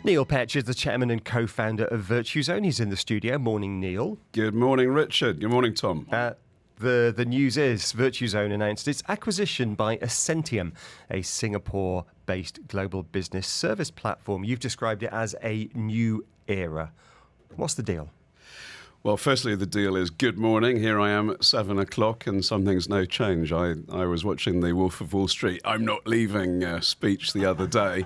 Neil Petch is the chairman and co-founder of Virtuzone. He's in the studio. Morning, Neil. Good morning, Richard. Good morning, Tom. The news is Virtuzone announced its acquisition by Ascentium, a Singapore-based global business service platform. You've described it as a new era. What's the deal? Well, firstly, the deal is good morning. Here I am at 7 o'clock and something's no change. I was watching the Wolf of Wall Street "I'm not leaving" speech the other day.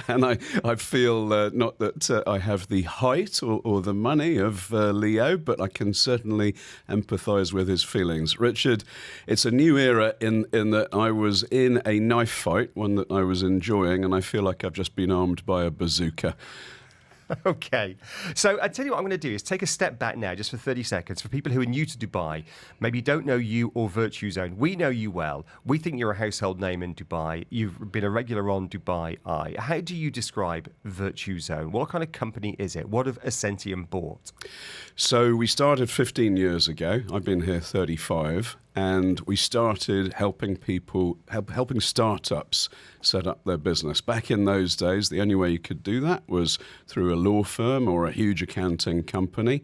And I feel not that I have the height or the money of Leo, but I can certainly empathise with his feelings. Richard, it's a new era in that I was in a knife fight, one that I was enjoying, and I feel like I've just been armed by a bazooka. Okay. So I tell you what I'm going to do is take a step back now just for 30 seconds for people who are new to Dubai, maybe don't know you or Virtuzone. We know you well. We think you're a household name in Dubai. You've been a regular on Dubai Eye. How do you describe Virtuzone? What kind of company is it? What have Ascentium bought? So we started 15 years ago. I've been here 35. And we started helping startups set up their business. Back in those days, the only way you could do that was through a law firm or a huge accounting company,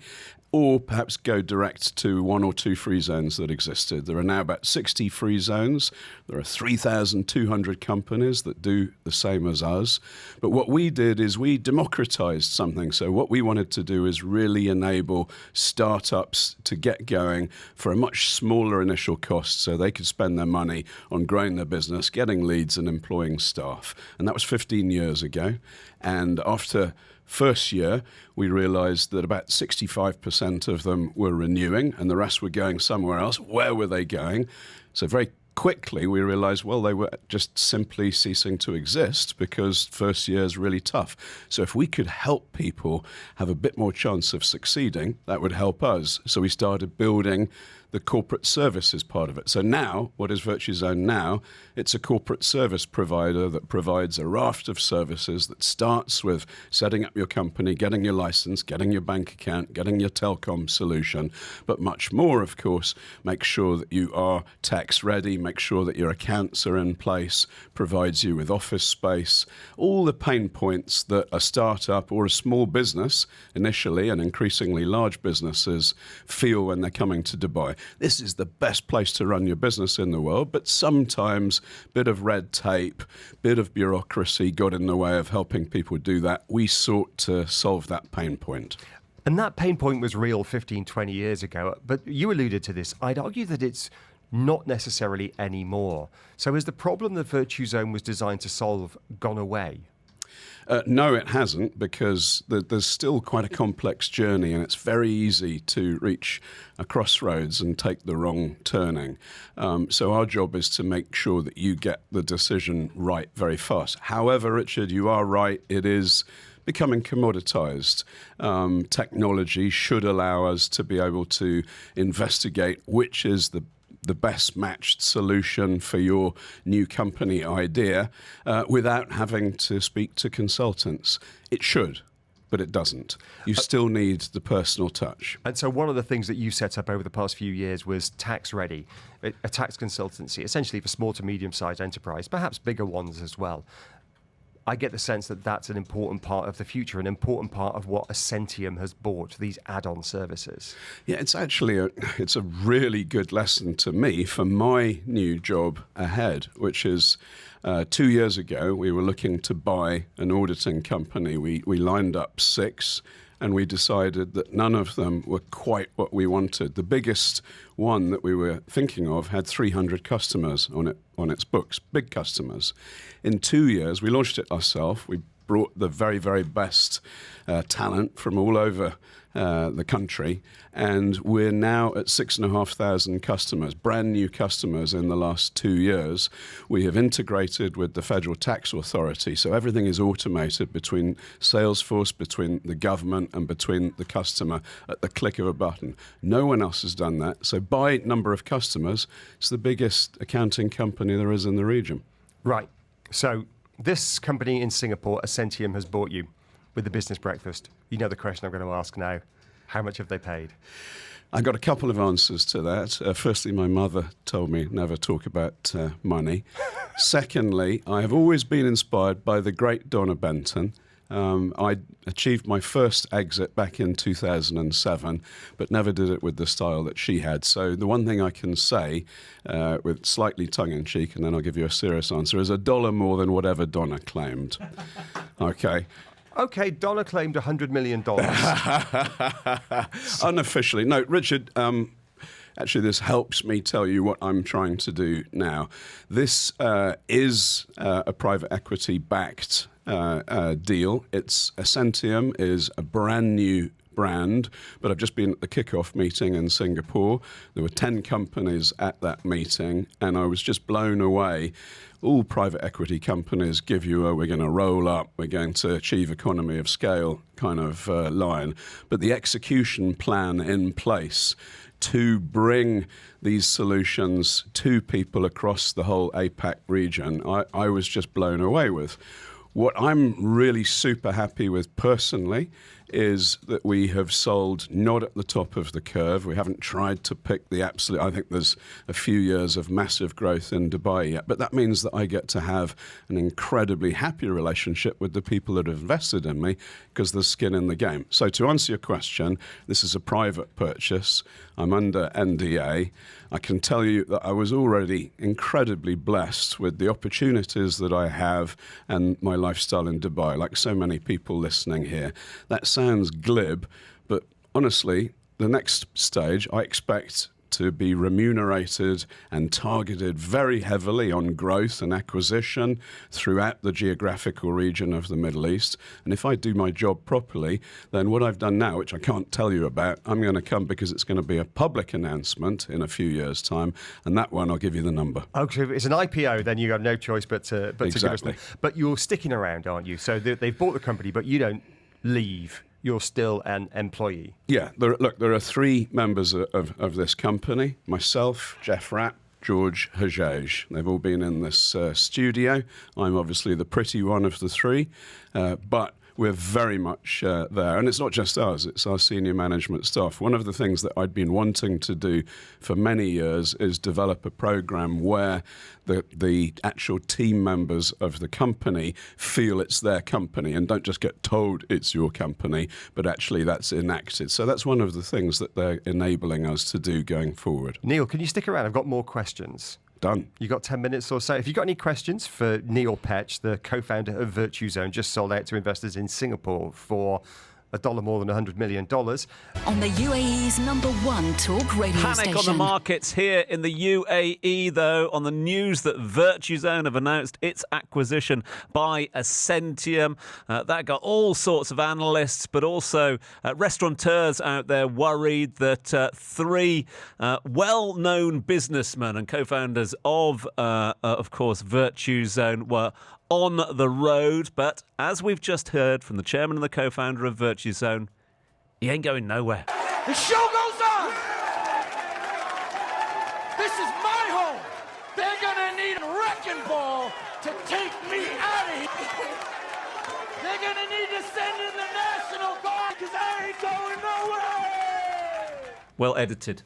or perhaps go direct to one or two free zones that existed. There are now about 60 free zones. There are 3,200 companies that do the same as us. But what we did is we democratized something. So what we wanted to do is really enable startups to get going for a much smaller initial cost so they could spend their money on growing their business, getting leads and employing staff. And that was 15 years ago. And after first year, we realized that about 65% of them were renewing and the rest were going somewhere else. Where were they going? So very quickly, we realized, well, they were just simply ceasing to exist because first year is really tough. So if we could help people have a bit more chance of succeeding, that would help us. So we started building the corporate services part of it. So now, what is Virtuzone now? It's a corporate service provider that provides a raft of services that starts with setting up your company, getting your license, getting your bank account, getting your telecom solution, but much more, of course, make sure that you are tax ready, make sure that your accounts are in place, provides you with office space, all the pain points that a startup or a small business initially, and increasingly large businesses, feel when they're coming to Dubai. This is the best place to run your business in the world, but sometimes a bit of red tape, bit of bureaucracy got in the way of helping people do that. We sought to solve that pain point. And that pain point was real 15, 20 years ago, but you alluded to this. I'd argue that it's not necessarily anymore. So has the problem that Virtuzone was designed to solve gone away? No, it hasn't, because there's still quite a complex journey and it's very easy to reach a crossroads and take the wrong turning. So our job is to make sure that you get the decision right very fast. However, Richard, you are right, it is becoming commoditized. Technology should allow us to be able to investigate which is the best matched solution for your new company idea without having to speak to consultants. It should, but it doesn't. You still need the personal touch. And so one of the things that you set up over the past few years was Tax Ready, a tax consultancy, essentially for small to medium-sized enterprise, perhaps bigger ones as well. I get the sense that that's an important part of the future, an important part of what Ascentium has bought, these add-on services. Yeah, it's actually it's a really good lesson to me for my new job ahead, which is 2 years ago, we were looking to buy an auditing company. We lined up 6, and we decided that none of them were quite what we wanted. The biggest one that we were thinking of had 300 customers on its books, big customers. In 2 years, we launched it ourselves. We brought the very, very best talent from all over the country, and we're now at 6,500 customers, brand new customers in the last 2 years. We have integrated with the Federal Tax Authority, so everything is automated between Salesforce, between the government and between the customer at the click of a button. No one else has done that. So by number of customers, it's the biggest accounting company there is in the region. Right. So this company in Singapore, Ascentium, has bought you with the business breakfast. You know the question I'm going to ask now. How much have they paid? I got a couple of answers to that. Firstly, my mother told me never talk about money. Secondly, I have always been inspired by the great Donna Benton. I achieved my first exit back in 2007, but never did it with the style that she had. So the one thing I can say, with slightly tongue-in-cheek, and then I'll give you a serious answer, is $1 more than whatever Donna claimed. Okay. Okay, Donna claimed $100 million. Unofficially. No, Richard, actually, this helps me tell you what I'm trying to do now. This is a private equity-backed deal. It's Ascentium is a brand new brand, but I've just been at the kickoff meeting in Singapore. There were 10 companies at that meeting, and I was just blown away. All private equity companies give you we're going to roll up, we're going to achieve economy of scale kind of line. But the execution plan in place to bring these solutions to people across the whole APAC region, I was just blown away with. What I'm really super happy with personally is that we have sold not at the top of the curve. We haven't tried to pick the absolute. I think there's a few years of massive growth in Dubai yet, but that means that I get to have an incredibly happy relationship with the people that have invested in me because there's skin in the game. So to answer your question, this is a private purchase. I'm under NDA. I can tell you that I was already incredibly blessed with the opportunities that I have and my lifestyle in Dubai, like so many people listening here. That sounds glib, but honestly, the next stage I expect to be remunerated and targeted very heavily on growth and acquisition throughout the geographical region of the Middle East. And if I do my job properly, then what I've done now, which I can't tell you about, I'm going to come because it's going to be a public announcement in a few years' time. And that one, I'll give you the number. Okay, if it's an IPO, then you have no choice but to give us them. But you're sticking around, aren't you? So they've bought the company, but you don't leave. You're still an employee. Yeah, there are 3 members of this company, myself, Jeff Rapp, George Hajaj. They've all been in this studio. I'm obviously the pretty one of the 3, but we're very much there. And it's not just us, it's our senior management staff. One of the things that I'd been wanting to do for many years is develop a program where the actual team members of the company feel it's their company and don't just get told it's your company, but actually that's enacted. So that's one of the things that they're enabling us to do going forward. Neil, can you stick around? I've got more questions. Done. You got 10 minutes or so. If you've got any questions for Neil Petch, the co-founder of Virtuzone, just sold out to investors in Singapore for $1 more than $100 million. On the UAE's #1 talk radio Panic station. on the markets here in the UAE, though, on the news that Virtuzone have announced its acquisition by Ascentium. That got all sorts of analysts, but also restaurateurs out there worried that 3 well-known businessmen and co-founders of course, Virtuzone were on the road. But as we've just heard from the chairman and the co-founder of Virtuzone, he ain't going nowhere. The show goes on. This is my home. They're gonna need a wrecking ball to take me out of here. They're gonna need to send in the National Guard because I ain't going nowhere. Well edited.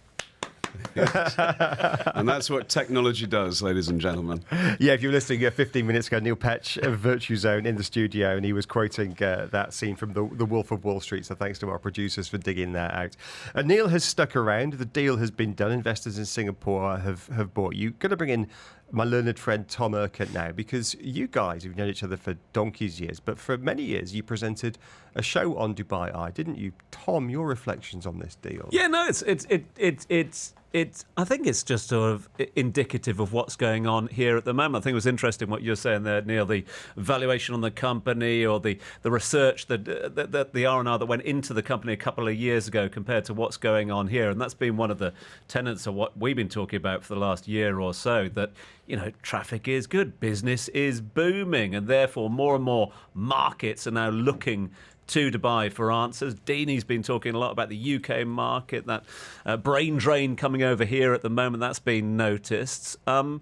And that's what technology does, ladies and gentlemen. Yeah, if you were listening 15 minutes ago, Neil Petch of Virtuzone in the studio, and he was quoting that scene from the Wolf of Wall Street. So thanks to our producers for digging that out. Neil has stuck around. The deal has been done. Investors in Singapore have bought. You're going to bring in my learned friend Tom Urquhart now, because you guys have known each other for donkey's years, but for many years you presented a show on Dubai Eye, didn't you? Tom, your reflections on this deal? Yeah, no, it's I think it's just sort of indicative of what's going on here at the moment. I think it was interesting what you're saying there, Neil, the valuation on the company or the research that the R&R that went into the company a couple of years ago compared to what's going on here. And that's been one of the tenets of what we've been talking about for the last year or so, that, you know, traffic is good, business is booming, and therefore more and more markets are now looking to Dubai for answers. Deanie's been talking a lot about the UK market, that brain drain coming over here at the moment, that's been noticed. And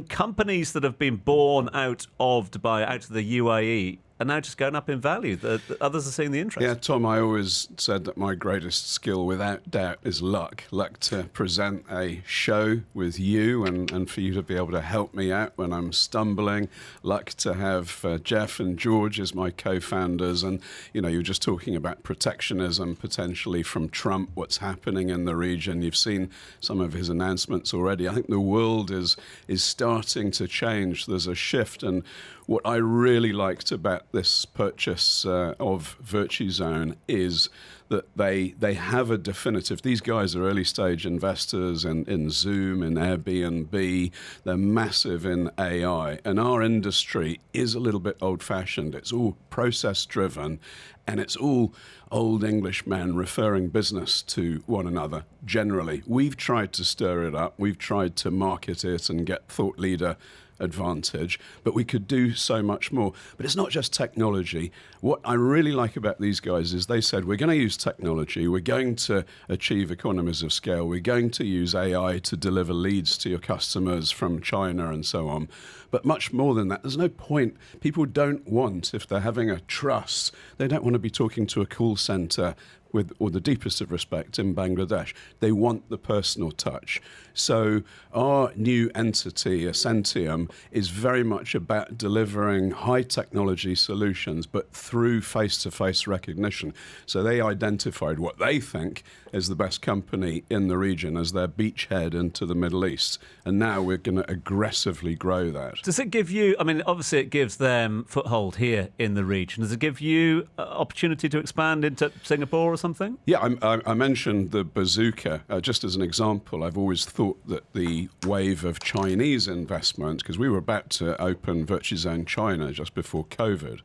companies that have been born out of Dubai, out of the UAE, are now just going up in value. The others are seeing the interest. Yeah, Tom, I always said that my greatest skill, without doubt, is luck. Luck to present a show with you and for you to be able to help me out when I'm stumbling. Luck to have Jeff and George as my co-founders. And, you know, you're just talking about protectionism potentially from Trump, what's happening in the region. You've seen some of his announcements already. I think the world is starting to change. There's a shift. And what I really liked about this purchase of Virtuzone is that they have a definitive. These guys are early stage investors in Zoom, in Airbnb. They're massive in AI. And our industry is a little bit old fashioned. It's all process driven. And it's all old English men referring business to one another, generally. We've tried to stir it up. We've tried to market it and get thought leader advantage, but we could do so much more. But it's not just technology. What I really like about these guys is they said, we're going to use technology, we're going to achieve economies of scale, we're going to use AI to deliver leads to your customers from China and so on. But much more than that, there's no point. People don't want, if they're having a trust, they don't want to be talking to a call center with all the deepest of respect in Bangladesh. They want the personal touch. So our new entity, Ascentium, is very much about delivering high technology solutions, but through face-to-face recognition. So they identified what they think is the best company in the region as their beachhead into the Middle East. And now we're going to aggressively grow that. Does it give you, I mean, obviously it gives them foothold here in the region. Does it give you opportunity to expand into Singapore or something? Yeah, I mentioned the bazooka just as an example. I've always thought that the wave of Chinese investment, because we were about to open Virtuzone China just before COVID,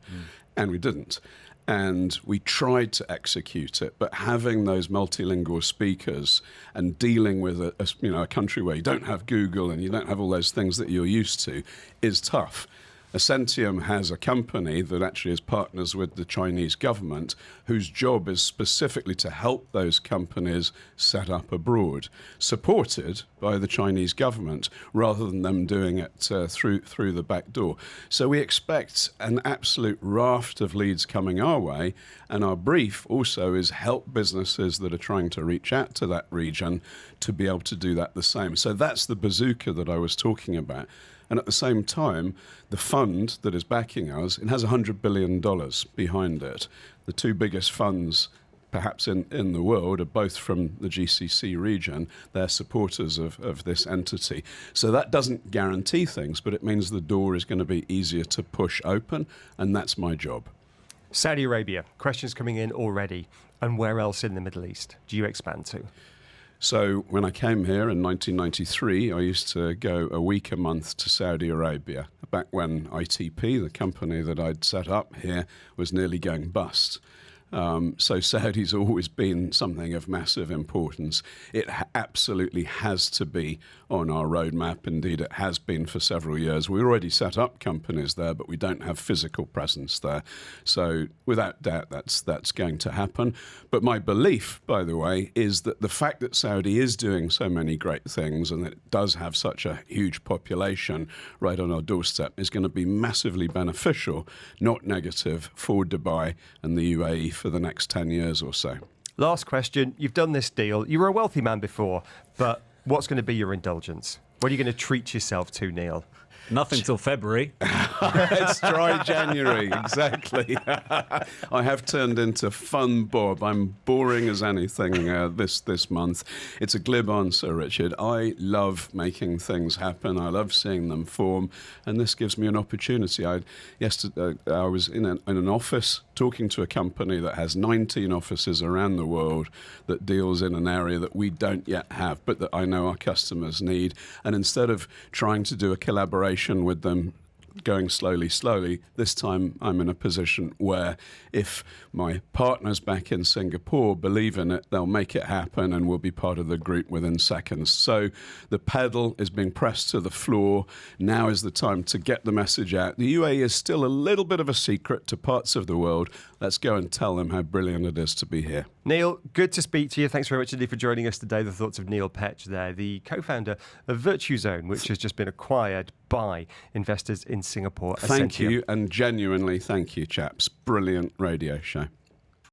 and we didn't. And we tried to execute it, but having those multilingual speakers and dealing with a country where you don't have Google and you don't have all those things that you're used to is tough. Ascentium has a company that actually is partners with the Chinese government whose job is specifically to help those companies set up abroad, supported by the Chinese government rather than them doing it through the back door. So we expect an absolute raft of leads coming our way, and our brief also is help businesses that are trying to reach out to that region to be able to do that the same. So that's the bazooka that I was talking about. And at the same time, the fund that is backing us, it has $100 billion behind it. The two biggest funds, perhaps in the world, are both from the GCC region. They're supporters of this entity. So that doesn't guarantee things, but it means the door is going to be easier to push open, and that's my job. Saudi Arabia, questions coming in already. And where else in the Middle East do you expand to? So when I came here in 1993, I used to go a week a month to Saudi Arabia, back when ITP, the company that I'd set up here, was nearly going bust. So Saudi's always been something of massive importance. It absolutely has to be on our roadmap. Indeed, it has been for several years. We already set up companies there, but we don't have physical presence there. So without doubt, that's going to happen. But my belief, by the way, is that the fact that Saudi is doing so many great things and that it does have such a huge population right on our doorstep is going to be massively beneficial, not negative, for Dubai and the UAE for the next 10 years or so. Last question. You've done this deal. You were a wealthy man before, but what's going to be your indulgence? What are you going to treat yourself to, Neil? Nothing till February. It's dry January, exactly. I have turned into Fun Bob. I'm boring as anything this month. It's a glib answer, Richard. I love making things happen. I love seeing them form, and this gives me an opportunity. Yesterday, I was in an office talking to a company that has 19 offices around the world that deals in an area that we don't yet have, but that I know our customers need. And instead of trying to do a collaboration with them going slowly, this time I'm in a position where if my partners back in Singapore believe in it, they'll make it happen and we'll be part of the group within seconds. So the pedal is being pressed to the floor. Now is the time to get the message out. The UAE is still a little bit of a secret to parts of the world. let's go and tell them how brilliant it is to be here. Neil, good to speak to you. Thanks very much indeed for joining us today. The thoughts of Neil Petch there, the co-founder of Virtuzone, which has just been acquired by investors in Singapore. Thank Ascentium. you, and genuinely thank you, chaps. Brilliant radio show.